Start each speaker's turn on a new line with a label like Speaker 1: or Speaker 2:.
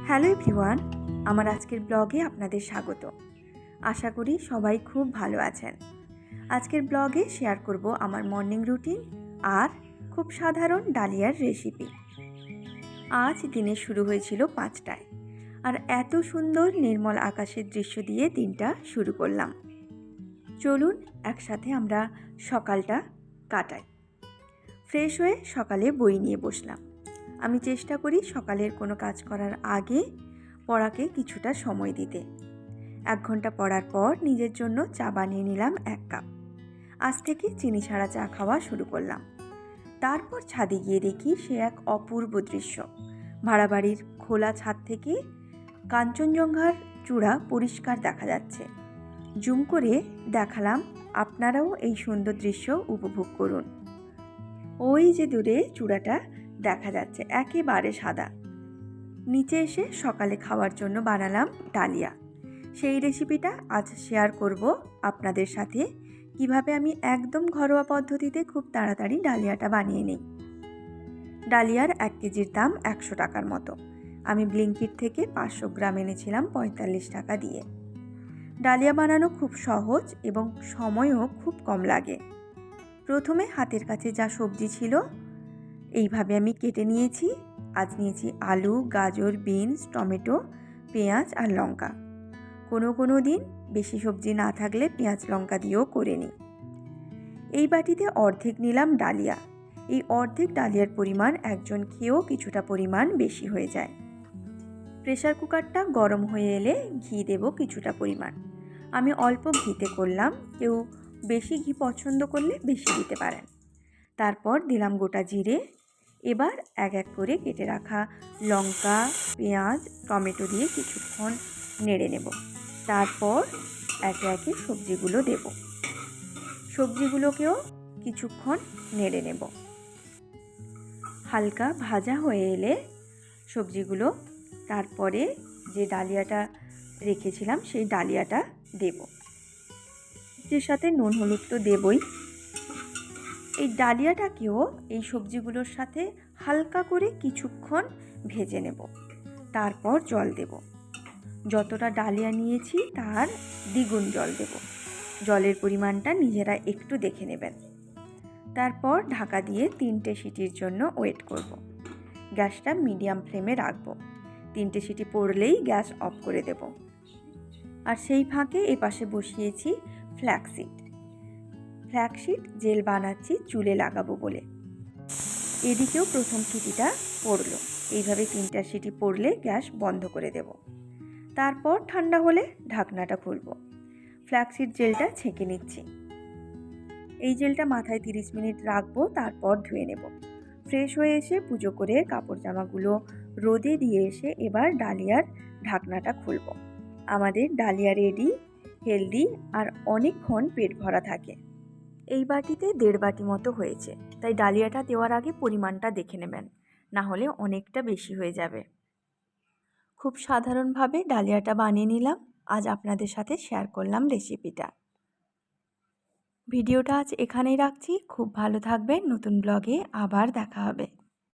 Speaker 1: Hello everyone, আমার আজকের ব্লগে আপনাদের স্বাগত। আশা করি সবাই খুব ভালো আছেন। আজকের ব্লগে শেয়ার করব আমার মর্নিং রুটিন আর খুব সাধারণ ডালিয়ার রেসিপি। আজ দিনের শুরু হয়েছিল 5টায়, আর এত সুন্দর নির্মল আকাশের দৃশ্য দিয়ে দিনটা শুরু করলাম। চলুন একসাথে আমরা সকালটা কাটাই। ফ্রেশ হয়ে সকালে বই নিয়ে বসলাম। আমি চেষ্টা করি সকালের কোনো কাজ করার আগে পড়াকে কিছুটা সময় দিতে। 1 ঘন্টা পড়ার পর নিজের জন্য চা বানিয়ে নিলাম 1 কাপ। আজ থেকে চিনি ছাড়া চা খাওয়া শুরু করলাম। তারপর ছাদে গিয়ে দেখি সে এক অপূর্ব দৃশ্য। ভাড়া বাড়ির খোলা ছাদ থেকে কাঞ্চনজঙ্ঘার চূড়া পরিষ্কার দেখা যাচ্ছে। জুম করে দেখালাম, আপনারাও এই সুন্দর দৃশ্য উপভোগ করুন। ওই যে দূরে চূড়াটা দেখা যাচ্ছে, একেবারে সাদা। নিচে এসে সকালে খাওয়ার জন্য বানালাম ডালিয়া। সেই রেসিপিটা আজ শেয়ার করব আপনাদের সাথে, কিভাবে আমি একদম ঘরোয়া পদ্ধতিতে খুব তাড়াতাড়ি ডালিয়াটা বানিয়ে নিই। ডালিয়ার 1 কেজির দাম 100 টাকার মতো। আমি ব্লিঙ্কিট থেকে 500 গ্রাম এনেছিলাম 45 টাকা দিয়ে। ডালিয়া বানানো খুব সহজ এবং সময়ও খুব কম লাগে। প্রথমে হাতের কাছে যা সবজি ছিল এইভাবে আমি কেটে নিয়েছি। আজ নিয়েছি আলু, গাজর, বিনস, টমেটো, পেঁয়াজ আর লঙ্কা। কোনো দিন বেশি সবজি না থাকলে পেঁয়াজ লঙ্কা দিয়েও করে নিই। এই বাটিতে অর্ধেক নিলাম ডালিয়া। এই অর্ধেক ডালিয়ার পরিমাণ একজন খেয়েও কিছুটা পরিমাণ বেশি হয়ে যায়। প্রেসার কুকারটা গরম হয়ে এলে ঘি দেব কিছুটা পরিমাণ। আমি অল্প ঘিতে করলাম, কেউ বেশি ঘি পছন্দ করলে বেশি দিতে পারেন। তারপর দিলাম গোটা জিরে। এবার এক এক করে কেটে রাখা লঙ্কা, পেঁয়াজ, টমেটো দিয়ে কিছুক্ষণ নেড়ে নেব। তারপর একে একে সবজিগুলো দেব। সবজিগুলোকেও কিছুক্ষণ নেড়ে নেব। হালকা ভাজা হয়ে এলে সবজিগুলো, তারপরে যে ডালিয়াটা রেখেছিলাম সেই ডালিয়াটা দেব। এর সাথে নুন হলুদ তো দেবই। এই ডালিয়াটাকেও এই সবজিগুলোর সাথে হালকা করে কিছুক্ষণ ভেজে নেব। তারপর জল দেব। যতটা ডালিয়া নিয়েছি তার দ্বিগুণ জল দেব। জলের পরিমাণটা নিজেরা একটু দেখে নেবেন। তারপর ঢাকা দিয়ে 3টে সিটির জন্য ওয়েট করব। গ্যাসটা মিডিয়াম ফ্লেমে রাখবো। 3টে সিটি পড়লেই গ্যাস অফ করে দেব। আর সেই ফাঁকে এপাশে বসিয়েছি ফ্ল্যাক্সিড জেল বানাচ্ছি চুলে লাগাবো বলে। এদিকেও প্রথম সিটিটা পড়লো। এইভাবে 3টা সিটি পড়লে গ্যাস বন্ধ করে দেব। তারপর ঠান্ডা হলে ঢাকনাটা খুলব। ফ্ল্যাক্সিড জেলটা ছেঁকে নিচ্ছি। এই জেলটা মাথায় 30 মিনিট রাখবো, তারপর ধুয়ে নেব। ফ্রেশ হয়ে এসে পুজো করে কাপড় জামাগুলো রোদে দিয়ে এসে এবার ডালিয়ার ঢাকনাটা খুলব। আমাদের ডালিয়া রেডি, হেলদি আর অনেকক্ষণ পেট ভরা থাকে। এই বাটিতে 1.5 বাটি মতো হয়েছে, তাই ডালিয়াটা দেওয়ার আগে পরিমাণটা দেখে নেবেন, না হলে অনেকটা বেশি হয়ে যাবে। খুব সাধারণভাবে ডালিয়াটা বানিয়ে নিলাম। আজ আপনাদের সাথে শেয়ার করলাম রেসিপিটা। ভিডিওটা আজ এখানেই রাখছি। খুব ভালো থাকবেন। নতুন ব্লগে আবার দেখা হবে।